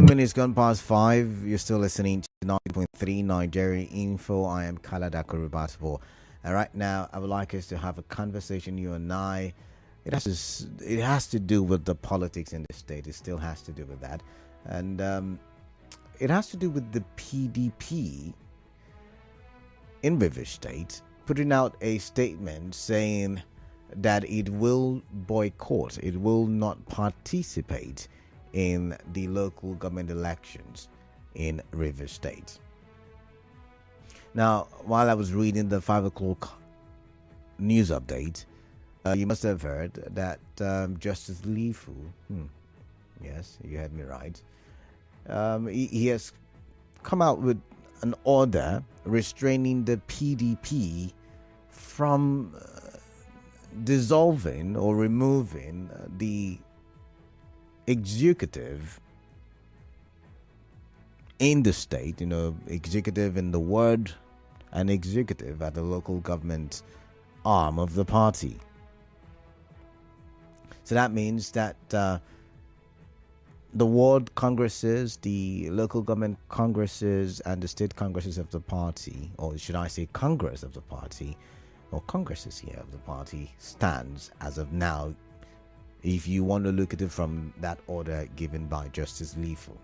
minutes gone past 5. You're still listening to 9.3 Nigeria Info. I am Kalada Kurubatabo. And right now, I would like us to have a conversation, you and I. It has to do with the politics in the state. It still has to do with that. And it has to do with the PDP in Rivers State putting out a statement saying that it will boycott, it will not participate in the local government elections in Rivers State. Now, while I was reading the 5 o'clock news update, you must have heard that Justice Lifu, yes, you had me right, he has come out with an order restraining the PDP from dissolving or removing the executive in the state, executive in the word and executive at the local government arm of the party. So that means that the ward congresses, the local government congresses, and the state congresses of the party, or should I say Congress of the party, or congresses here of the party, stands as of now, if you want to look at it from that order given by Justice Lifu.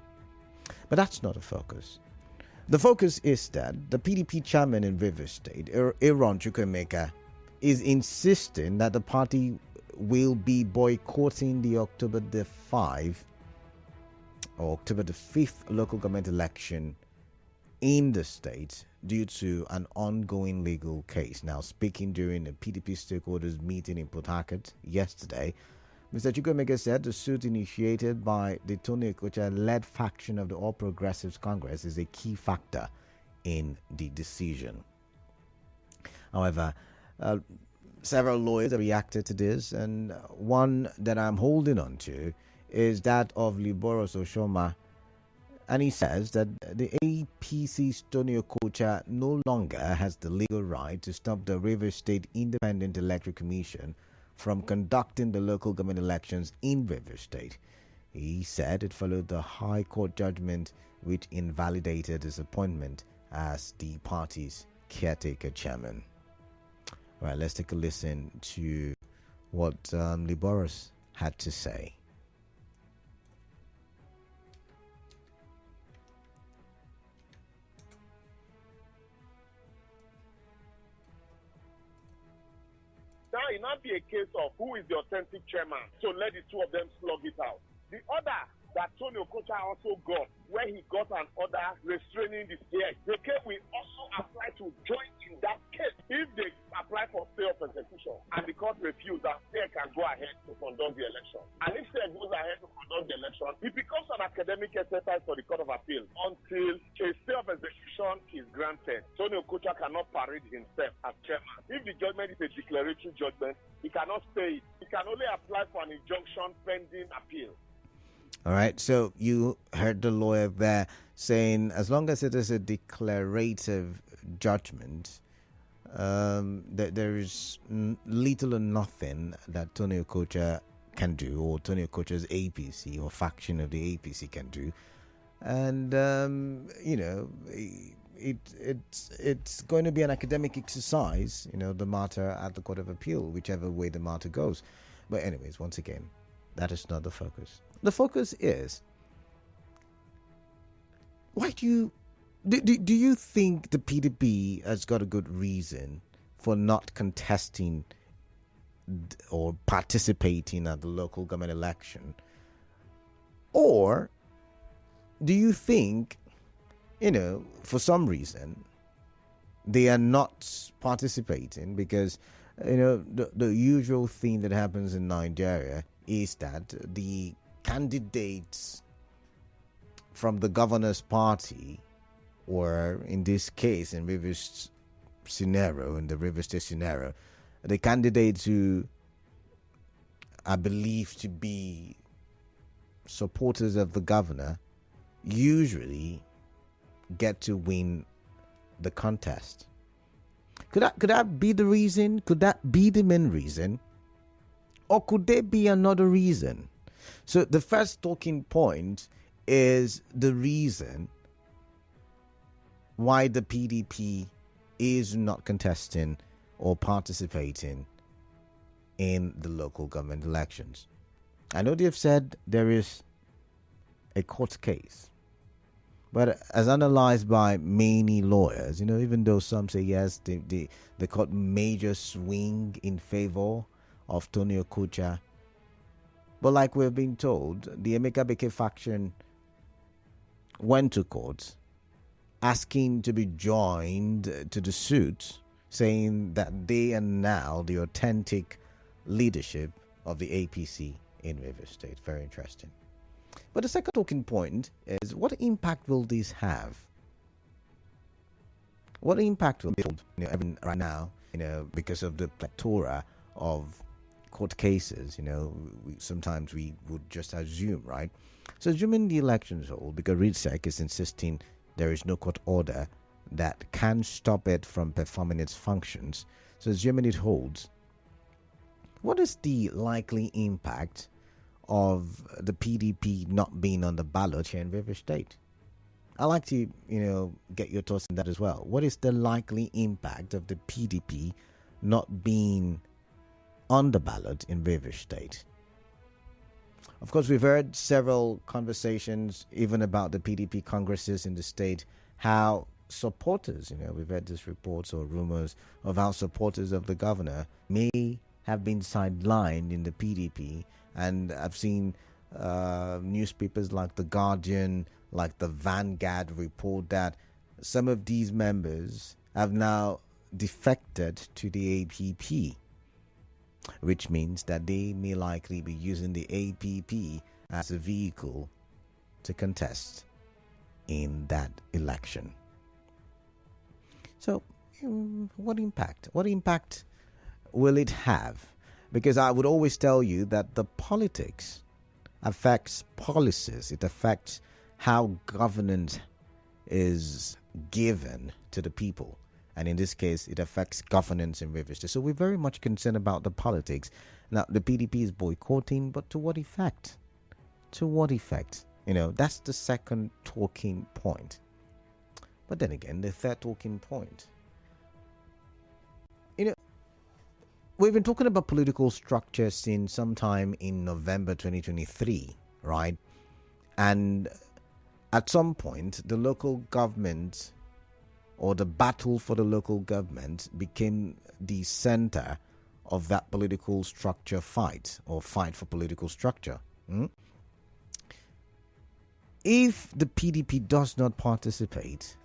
But that's not the focus. The focus is that the PDP chairman in Rivers State, Aaron Chukwuemeka, is insisting that the party will be boycotting the October the 5th or October the 5th local government election in the state due to an ongoing legal case. Now, speaking during a PDP stakeholders meeting in Port Harcourt yesterday, Mr. Chukwuemeka said the suit initiated by the Tony Okocha-led faction of the All Progressives Congress is a key factor in the decision. However, several lawyers have reacted to this, and one that I'm holding on to is that of Liboros Oshoma, and he says that the APC's Tony Okocha no longer has the legal right to stop the Rivers State Independent Electoral Commission from conducting the local government elections in Rivers State. He said it followed the High Court judgment which invalidated his appointment as the party's caretaker chairman. All right, let's take a listen to what Liboros had to say. Now, it not be a case of who is the authentic chairman, so let the two of them slug it out. The order that Tony Okocha also got, where he got an order restraining the state, the case will also apply to join in that case. If they apply for stay of execution and the court refuse, that state can go ahead to conduct the election. And if state goes ahead to conduct the election, it becomes an academic exercise for the Court of Appeal until a stay of execution is granted. Tony Okocha cannot parade himself as chairman. If the judgment is a declaratory judgment, he cannot stay. He can only apply for an injunction pending appeal. All right, so you heard the lawyer there saying as long as it is a declarative judgment, that there is little or nothing that Tony Okocha can do, or Tony Okocha's APC or faction of the APC can do. And, it's going to be an academic exercise, the matter at the Court of Appeal, whichever way the matter goes. But anyways, once again, that is not the focus. The focus is, why do you think the PDP has got a good reason for not contesting or participating at the local government election? Or do you think, for some reason, they are not participating because, the usual thing that happens in Nigeria is that the candidates from the governor's party, or in this case, in Rivers scenario, in the Rivers State scenario, the candidates who are believed to be supporters of the governor usually get to win the contest. Could that be the reason? Could that be the main reason? Or could there be another reason? So the first talking point is the reason why the PDP is not contesting or participating in the local government elections. I know they've said there is a court case, but as analyzed by many lawyers, even though some say yes, they caught major swing in favor of Tony Okocha. But like we've been told, the Emeka Beke faction went to court asking to be joined to the suit, saying that they are now the authentic leadership of the APC in Rivers State. Very interesting. But the second talking point is, what impact will this have? What impact will it have right now, because of the plethora of court cases, sometimes we would just assume, right? So assuming the elections hold, because RIDSEC is insisting there is no court order that can stop it from performing its functions. So assuming it holds, what is the likely impact of the PDP not being on the ballot here in Rivers State? I'd like to, get your thoughts on that as well. What is the likely impact of the PDP not being on the ballot in Rivers State? Of course, we've heard several conversations, even about the PDP congresses in the state, how supporters, we've heard these reports or rumors of how supporters of the governor may have been sidelined in the PDP. And I've seen newspapers like The Guardian, like the Vanguard report that some of these members have now defected to the APP, which means that they may likely be using the APP as a vehicle to contest in that election. So, what impact? What impact will it have? Because I would always tell you that the politics affects policies. It affects how governance is given to the people. And in this case, it affects governance in Rivers State. So we're very much concerned about the politics. Now, the PDP is boycotting, but to what effect? To what effect? That's the second talking point. But then again, the third talking point. We've been talking about political structure since sometime in November 2023, right? And at some point, the local government or the battle for the local government became the center of that political structure fight, or fight for political structure. If the PDP does not participate,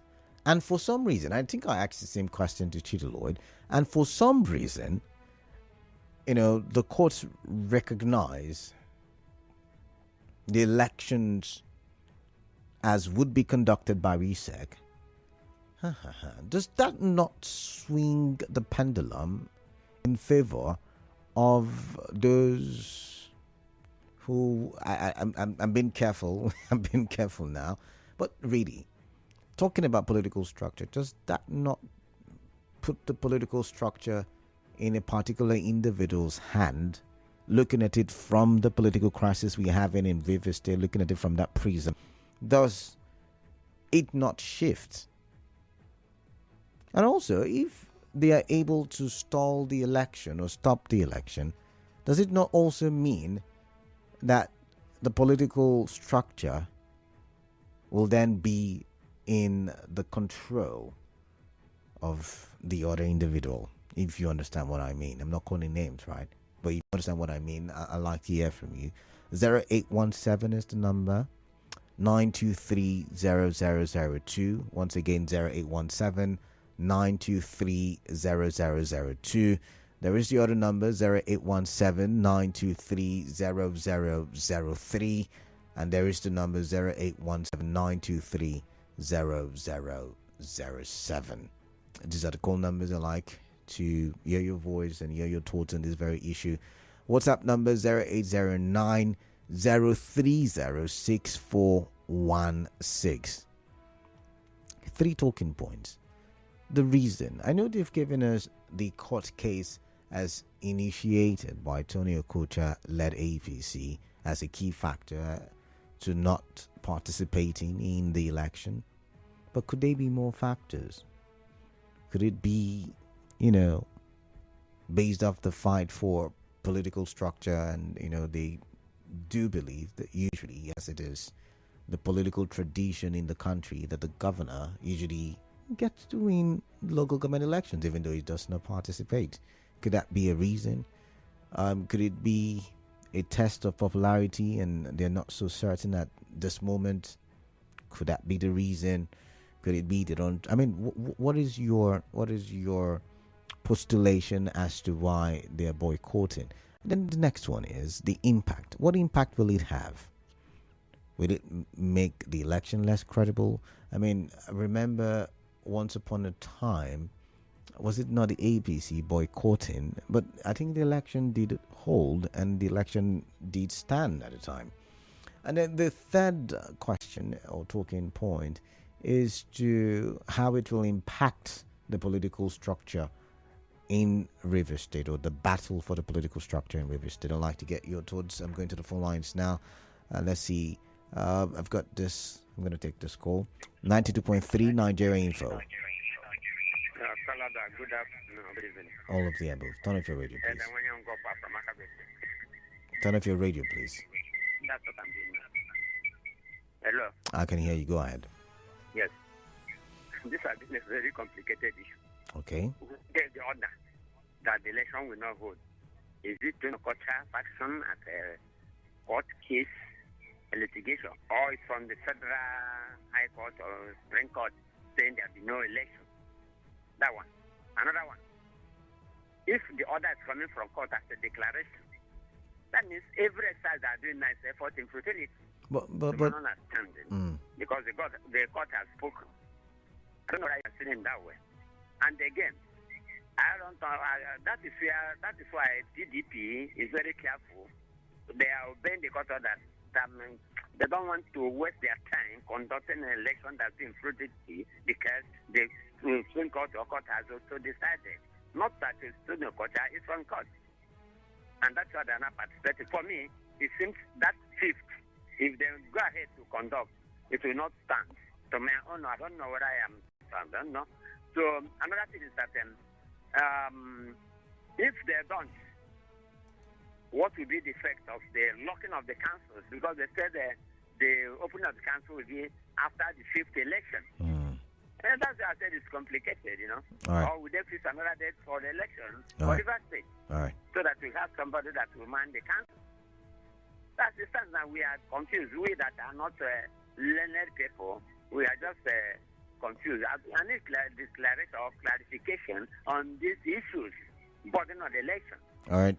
and for some reason, I think I asked the same question to Chidi Lloyd, and for some reason, the courts recognize the elections as would be conducted by RISEC, does that not swing the pendulum in favor of those who I'm being careful. I'm being careful now, but really, talking about political structure, does that not put the political structure in a particular individual's hand? Looking at it from the political crisis we have in Rivers State, looking at it from that prism, does it not shift? And also, if they are able to stall the election or stop the election, does it not also mean that the political structure will then be in the control of the other individual? If you understand what I mean. I'm not calling names, right? But you understand what I mean. I'd like to hear from you. 0817 is the number. 923-0002. Once again, 0817 923-0002. There is the other number, 0817 923-0003. And there is the number 0817 923-0007. These are the call numbers I like to hear your voice and hear your thoughts on this very issue. WhatsApp number 0809 0306416. 3 talking points. The reason. I know they've given us the court case as initiated by Tony Okocha led APC as a key factor to not participating in the election. But could there be more factors? Could it be, based off the fight for political structure, and they do believe that usually, yes, it is the political tradition in the country that the governor usually gets to win local government elections, even though he does not participate. Could that be a reason? Could it be a test of popularity, and they're not so certain at this moment? Could that be the reason? Could it be they don't? I mean, what is your postulation as to why they're boycotting? Then the next one is the impact. What impact will it have? Will it make the election less credible? I mean, remember once upon a time, was it not the APC boycotting? But I think the election did hold and the election did stand at the time. And then the third question or talking point is to how it will impact the political structure in Rivers State, or the battle for the political structure in Rivers State. I'd like to get your thoughts. I'm going to the phone lines now. Let's see. I've got this. I'm going to take this call. 92.3 Nigeria Info. Good afternoon. All of the above. Turn off your radio, please. Turn off your radio, please. That's what I'm doing now. Hello. I can hear you. Go ahead. Yes. This has been a very complicated issue. Okay. There's the order that the election will not hold. Is it to culture faction at a court case, a litigation, or it's from the federal high court or Supreme Court saying there will be no election? That one. Another one. If the order is coming from court as a declaration, that means every side that are doing nice effort in fulfill it. But understanding because the court has spoken. I don't know why you're feeling that way. And again, I don't know. That is why PDP is very careful. They are obeying the court order. They don't want to waste their time conducting an election that's been fruitlessly because the Supreme Court or court has also decided not that it's student court, it's from court. And that's why they're not participating. For me, it seems that fifth, if they go ahead to conduct, it will not stand. To my own, I don't know where I am. I don't know. So another thing is that if they don't, what will be the effect of the locking of the councils? Because they said the opening of the council will be after the fifth election. And that's why I said it's complicated, All right. Or will they fix another date for the election All for right. Rivers State? All right. So that we have somebody that will man the council. That's the sense that we are confused. We that are not learned people, we are just confused. I need declaration or clarification on these issues burden on the election. All right.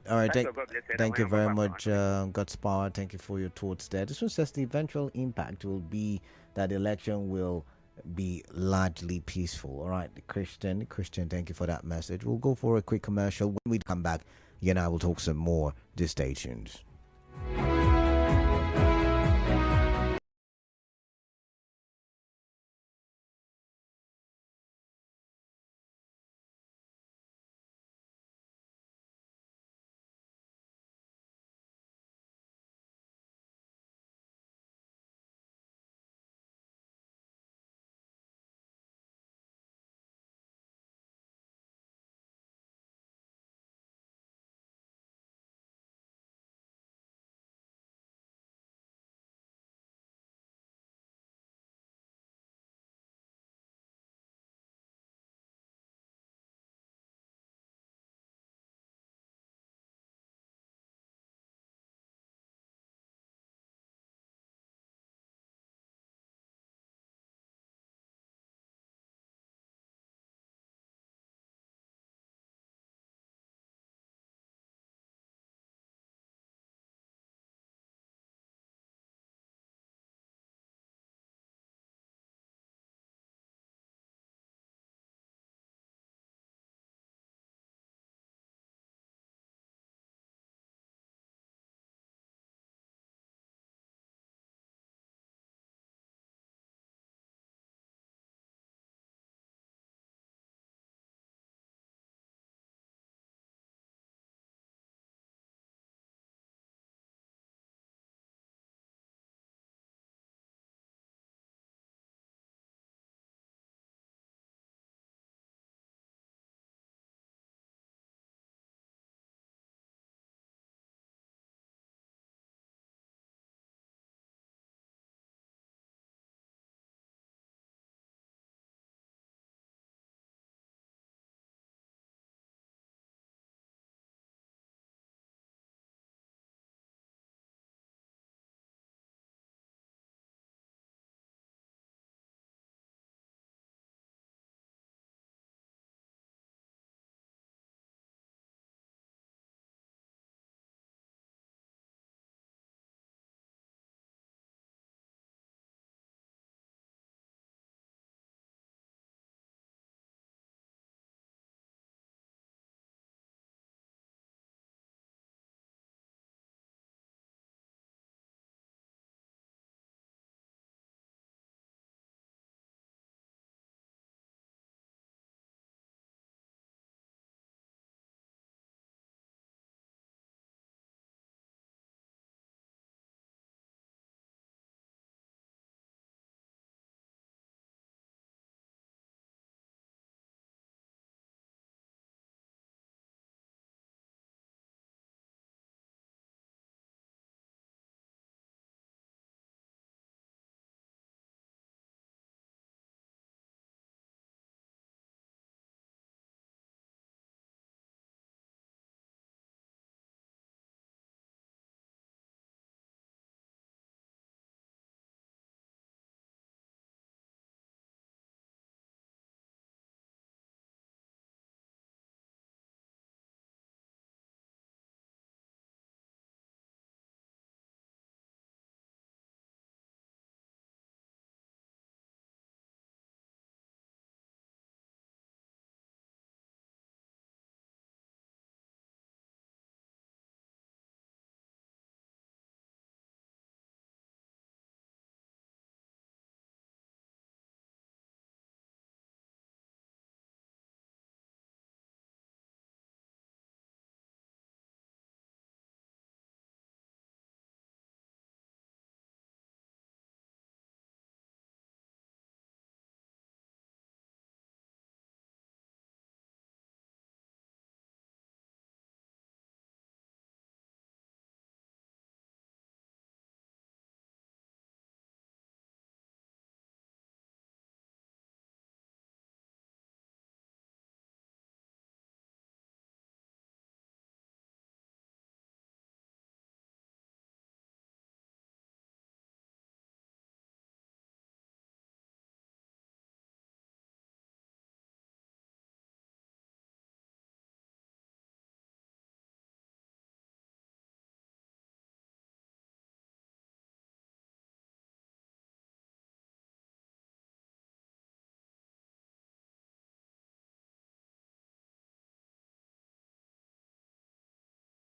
Thank you very much, God's God's power. Thank you for your thoughts there. This one says the eventual impact will be that the election will be largely peaceful. All right, Christian, thank you for that message. We'll go for a quick commercial. When we come back, you and I will talk some more. Just stay tuned.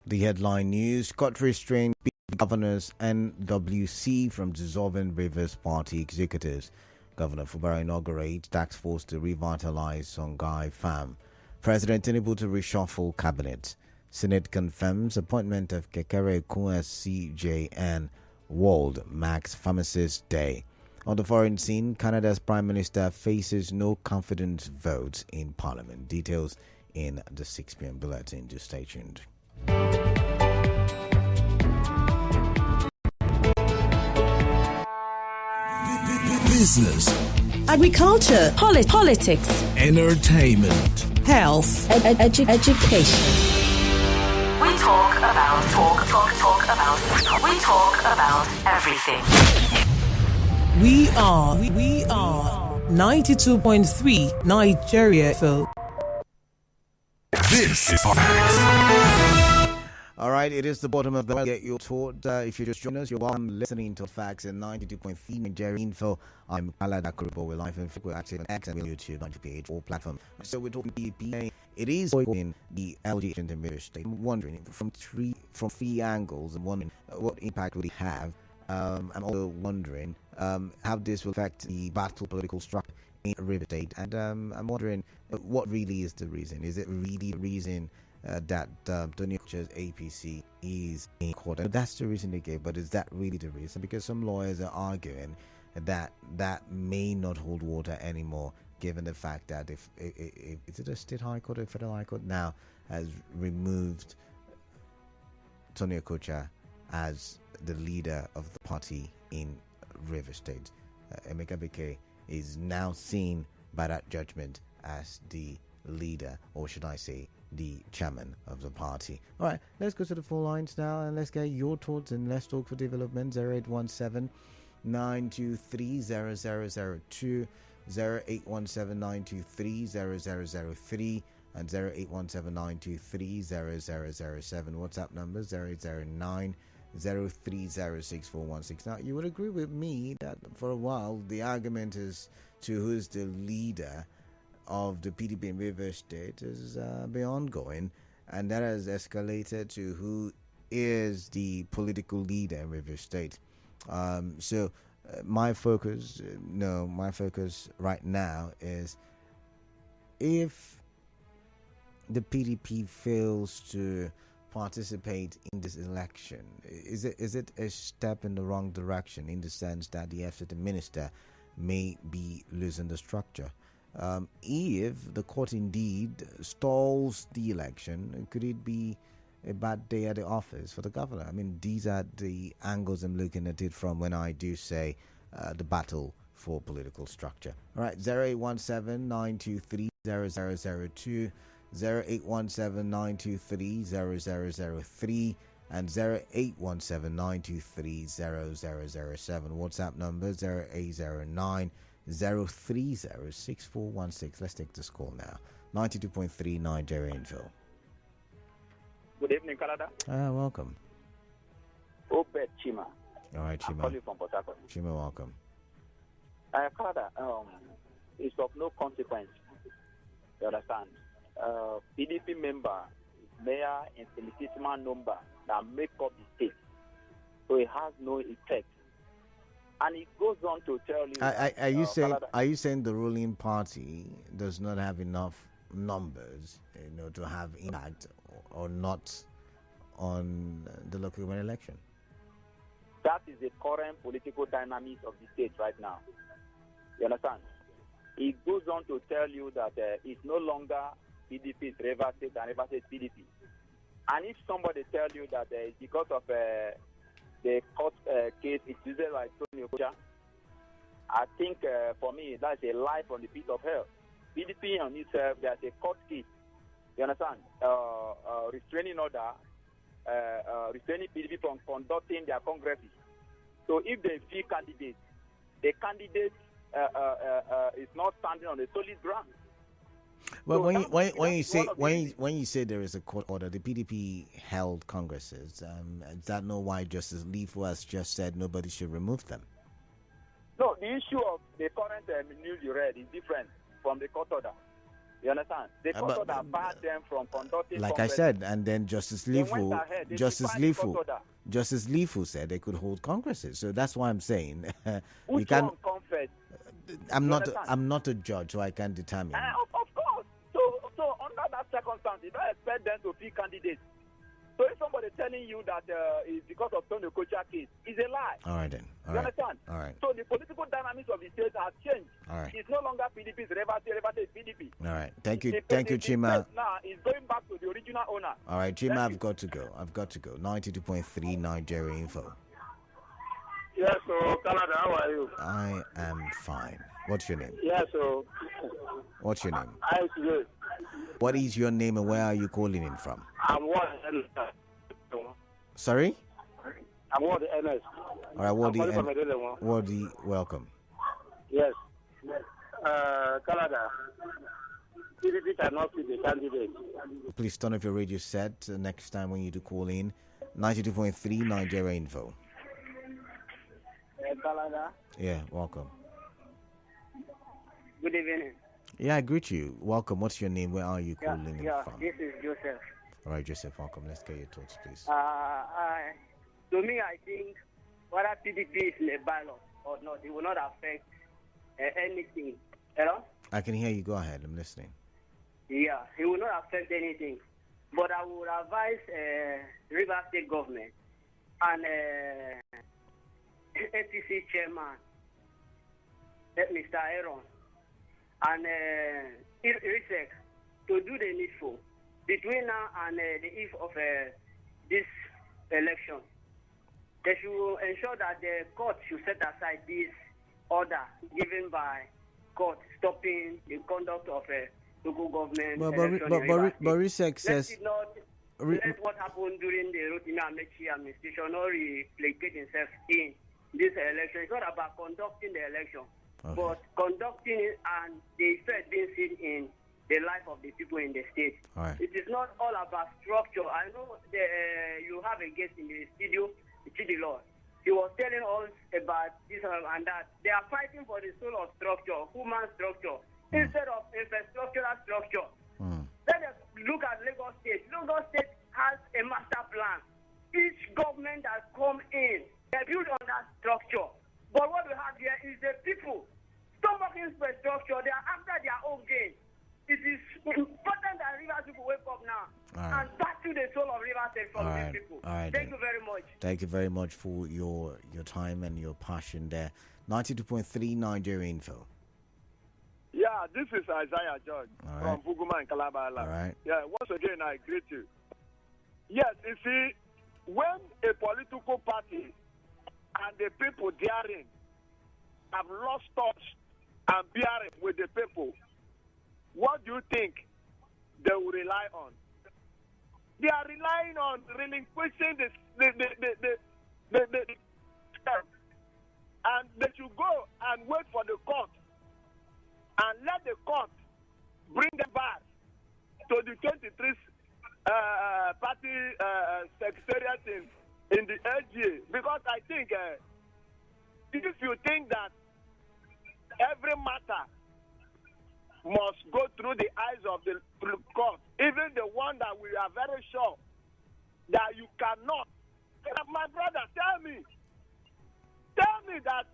The headline news: court restrained governors NWC from dissolving Rivers Party executives. Governor Fubara inaugurates task force to revitalize Songhai Farm. President Tinubu to reshuffle cabinet. Senate confirms appointment of Kekere Ekun as CJN. World Max Pharmacist Day. On the foreign scene, Canada's Prime Minister faces no confidence vote in Parliament. Details in the 6 p.m. bulletin. Just stay tuned. Business, agriculture, politics, entertainment, health, education. We talk about we talk about everything. We are 92.3 Nigeria FM. This is Facts. All right, it is the bottom of the hour. Get your thought. If you just join us, you're welcome listening to Facts in 92.3 Nigeria Info. I'm Kalada Kuribo. We're live and we're active on X and YouTube, 90 page, all platforms. So we're talking PDP. It is boycotting the LG intermediate state. I'm wondering from three angles. I'm wondering what impact will it have. I'm also wondering how this will affect the battle political structure in River State. And I'm wondering what really is the reason. Is it really the reason that Tony Okocha's APC is in court? And that's the reason they gave, but is that really the reason? Because some lawyers are arguing that may not hold water anymore, given the fact that if is it a state high court or a federal high court now has removed Tony Okocha as the leader of the party in River State. Emeka Beke is now seen by that judgment as the leader, or should I say the chairman of the party. All right, let's go to the phone lines now and let's get your thoughts and let's talk for development. 0817 923 0002, 0817 923 0003, and 0817 923 0007. WhatsApp number 009 0306416. Now, you would agree with me that for a while the argument is to who's the leader of the PDP in Rivers State has been ongoing, and that has escalated to who is the political leader in Rivers State. So my focus right now is if the PDP fails to participate in this election, is it a step in the wrong direction in the sense that the FCT minister may be losing the structure? If the court indeed stalls the election, could it be a bad day at the office for the governor? I mean, these are the angles I'm looking at it from when I do say the battle for political structure. All right, 0817 923 0002, 0817 923 0003, and 0817 923 0007. WhatsApp number 0809 0306416. Let's take this call now. 92.3 Nigeria Info. Good evening, Canada. Welcome. Obed Chima. All right, Chima. I'm calling from Port Harcourt. Chima, welcome. Canada, it's of no consequence. You understand? PDP member, mayor, and solicitor number that make up the state. So it has no effect. And it goes on to tell you. Are you saying the ruling party does not have enough numbers, to have impact or not on the local government election? That is the current political dynamics of the state right now. You understand? It goes on to tell you that it's no longer PDP's Rivers State and Rivers State PDP. And if somebody tell you that it's because of the court case, it's usually like Tony Okocha, I think for me that's a lie from the pit of hell. PDP on itself, there's a court case. You understand? Restraining order, restraining PDP from conducting their congresses. So if they feel candidates, the candidate is not standing on a solid ground. Well, So when you say there is a court order, the PDP held congresses. Is that not why Justice Leafo has just said nobody should remove them? No, the issue of the current news you read is different from the court order. You understand? The court order barred them from conducting. Like I said, and then Justice Leafu said they could hold congresses. So that's why I'm saying you can't. I'm not a judge, so I can't determine. Of course. So under that circumstance, you don't expect them to be candidates. So if somebody telling you that it's because of Tony Okocha case, it's a lie. All right then. You understand? All right. So the political dynamics of the state has changed. All right. It's no longer PDP, it's Rivers PDP. All right. Thank you, Chima. Now it's going back to the original owner. All right, Chima, I've got to go. 92.3 Nigeria Info. Yes, so Canada, how are you? I am fine. What's your name? Yes, so. What's your name? I'm good. What is your name and where are you calling in from? I'm Ward. Sorry? I'm Ward NS. All right, Wardy, welcome. Yes. Canada. PDP cannot be the candidate. Please turn off your radio set next time when you do call in. 92.3 Nigeria Info. Canada. Yeah, welcome. Good evening. Yeah, I greet you. Welcome. What's your name? Where are you calling in from? This is Joseph. All right, Joseph, welcome. Let's get your thoughts, please. To me, I think whether PDP is in a ballot or not, it will not affect anything. Hello? I can hear you. Go ahead. I'm listening. Yeah, it will not affect anything. But I would advise Rivers State government and APC chairman, Mr. Aaron, and IRISEC to do the needful between now and the eve of this election. They should ensure that the court should set aside this order given by court stopping the conduct of local government election. But IRISEC says... Let what happened during the Rotimi Amechi administration not replicate itself in this election. It's not about conducting the election, but conducting it and the effect being seen in the life of the people in the state. Right. It is not all about structure. I know you have a guest in the studio, Chidi Lord. He was telling us about this and that. They are fighting for the soul of structure, human structure, instead of infrastructural structure. Let us look at Lagos State. Lagos State has a master plan. Each government has come in. They build on that structure. But what we have here is the people. Stomach infrastructure, they are after their own gain. It is important that Rivers people wake up now and back to the soul of Rivers State from the people. Thank you very much. Thank you very much for your time and your passion there. 92.3 Nigeria Info. Yeah, this is Isaiah George from Buguma and Calabar. All right. Yeah, once again, I greet you. Yes, you see, when a political party and the people therein have lost touch and bearing with the people, what do you think they will rely on? They are relying on relinquishing the and they should go and wait for the court and let the court bring them back to the 23 party secretariat in the LGA. Because I think if you think that every matter must go through the eyes of the court, even the one that we are very sure that you cannot. My brother, tell me that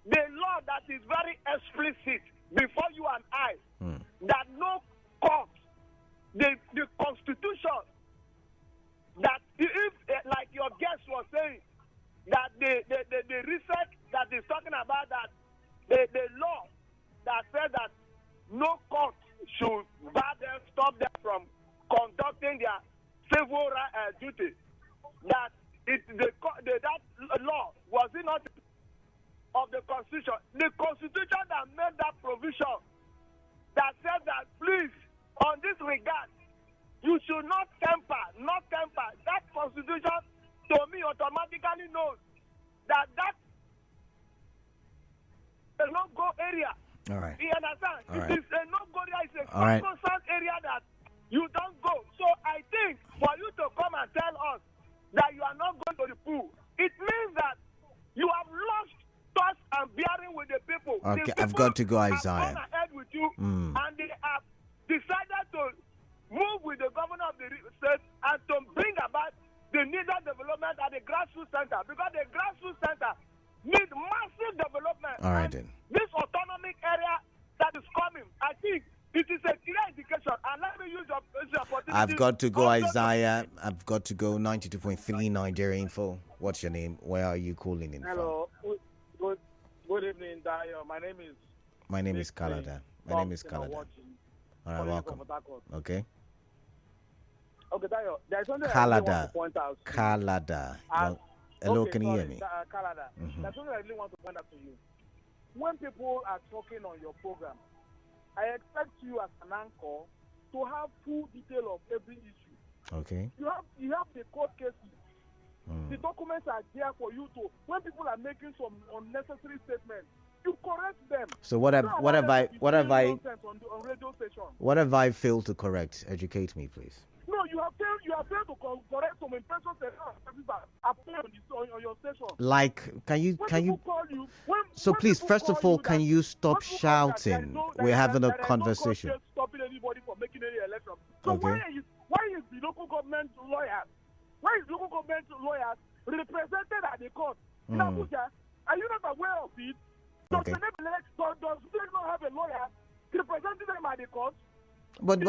the law that is very explicit before you and I, that no court, the constitution, that if like your guest was saying, that the research that is talking about that, the law that says that no court should bar them, stop them from conducting their civil duty, that that law was it not of the Constitution? The Constitution that made that provision that said that please, on this regard, you should not temper. That Constitution, to me, automatically knows that is a no-go area. All right. You understand? All It is a no-go area. It's a All right. constant area that you don't go. So I think for you to come and tell us that you are not going to the pool, it means that you have lost touch and bearing with the people. Okay, the people I've got to go, have Isaiah. gone ahead with you, and they have decided think it is a clear indication. And let me use your opportunity. I've got to go, Isaiah. I've got to go. 92.3 Nigeria Info. What's your name? Where are you calling in Hello. Good evening, Dayo. My name is Kalada. My name is Kalada. All right, welcome. Okay. Okay, Dayo. There's something Kalada. I really want to point out. Kalada. Hello, can you hear me? Kalada. There's something I really want to point out to you. When people are talking on your program, I expect you as an anchor to have full detail of every issue. Okay. You have the court cases. The documents are there for you to. When people are making some unnecessary statements, you correct them. So what have I on radio station? What have I failed to correct? Educate me, please. No, you have failed to correct some impressions that appear on your station. Like, can you? So please, first of all, can you stop shouting? We're having a conversation. No stopping anybody from making any election. So why is the local government lawyers? Why is local government lawyers represented at the court in Abuja? Are you not aware of it? Does they not have a lawyer representing them at the court? But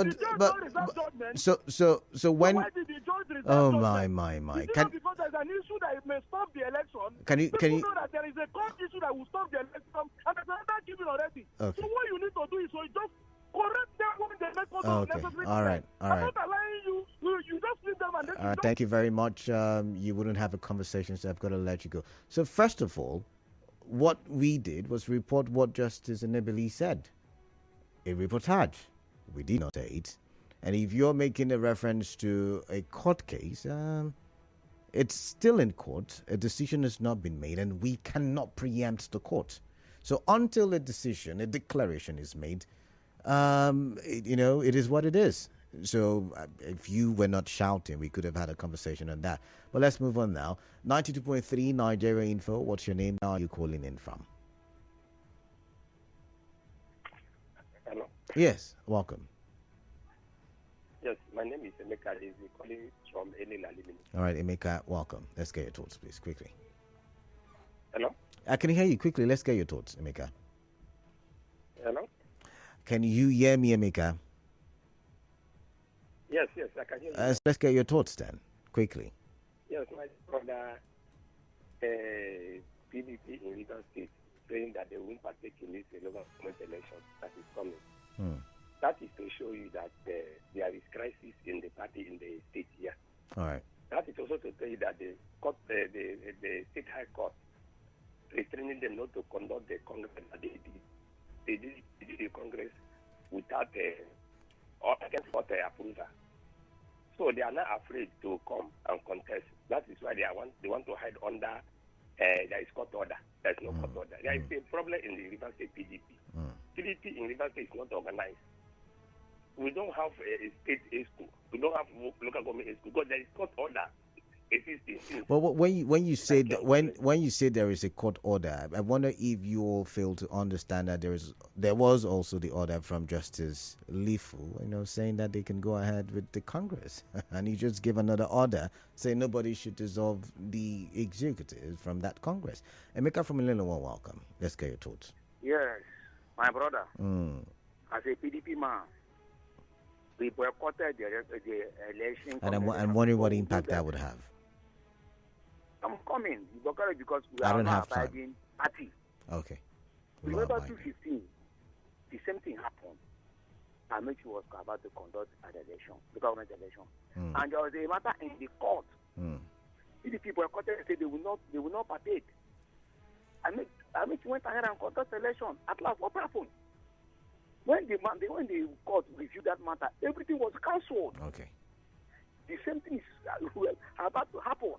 so when why did the judge reserve my because there's an issue that may stop the election. Can you know that there is a court issue that will stop the election and there's another given already. Okay. So what you need to do is just correct them when they make necessary. All right. I'm not allowing you. You just leave them and then thank you very much. You wouldn't have a conversation, so I've got to let you go. So first of all, what we did was report what Justice Enebeli said. A reportage. We did not say it. And if you're making a reference to a court case, it's still in court. A decision has not been made, and we cannot preempt the court. So until a declaration is made, it is what it is. So if you were not shouting, we could have had a conversation on that. But let's move on now. 92.3 Nigeria Info. What's your name? Now are you calling in from? Hello. Yes, welcome. Yes, my name is Emeka Lezi, calling from Elila Limini. All right, Emeka, welcome. Let's get your thoughts, please, quickly. Hello? I can hear you quickly. Let's get your thoughts, Emeka. Hello? Can you hear me, Emeka? Yes, I can hear you. Let's get your thoughts then, quickly. Yes, my brother, PDP in Rivers State, saying that they won't partake in this local government election that is coming. That is to show you that there is crisis in the party in the state here. All right. That is also to tell you that the state high court restraining them not to conduct the congress that they did. They did the congress without or against court approval. So they are not afraid to come and contest. That is why they want to hide under there is court order. There is no court order. There is a problem in the Rivers State PDP. PDP in Rivers State is not organized. We don't have a state school. We don't have local government school because there is court order existing. Well, when you say that, when you say there is a court order, I wonder if you all fail to understand that there was also the order from Justice Lifu, saying that they can go ahead with the Congress, and he just gave another order saying nobody should dissolve the executive from that Congress. Emeka from Illinois, welcome. Let's get your thoughts. Yes, my brother. As a PDP man, we boycotted the election. And I'm wondering what impact that would have. I'm coming. We boycotted because we I are don't not have time. abiding party. Okay. Remember 2015, the same thing happened. Amici was about to conduct an election, the government election. And there was a matter in the court. PDP boycotted and said they will not partake. Amici went ahead and conducted election. At last, what happened? When the court reviewed that matter, everything was cancelled. Okay. The same thing is about to happen.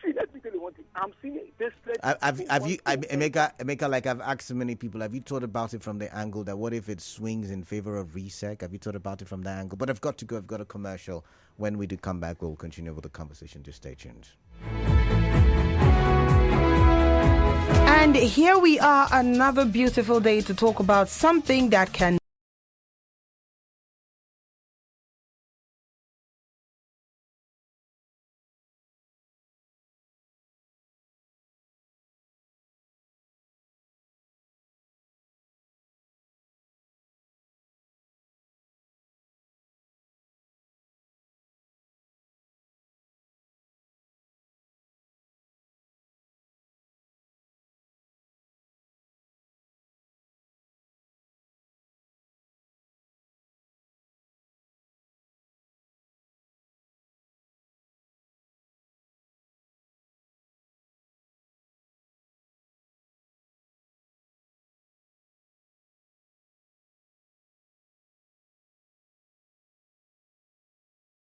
See, let me tell you one thing. I'm seeing this place. Emeka, like I've asked so many people, have you thought about it from the angle that what if it swings in favor of RESEC? Have you thought about it from that angle? But I've got to go. I've got a commercial. When we do come back, we'll continue with the conversation. Just stay tuned. And here we are, another beautiful day to talk about something that can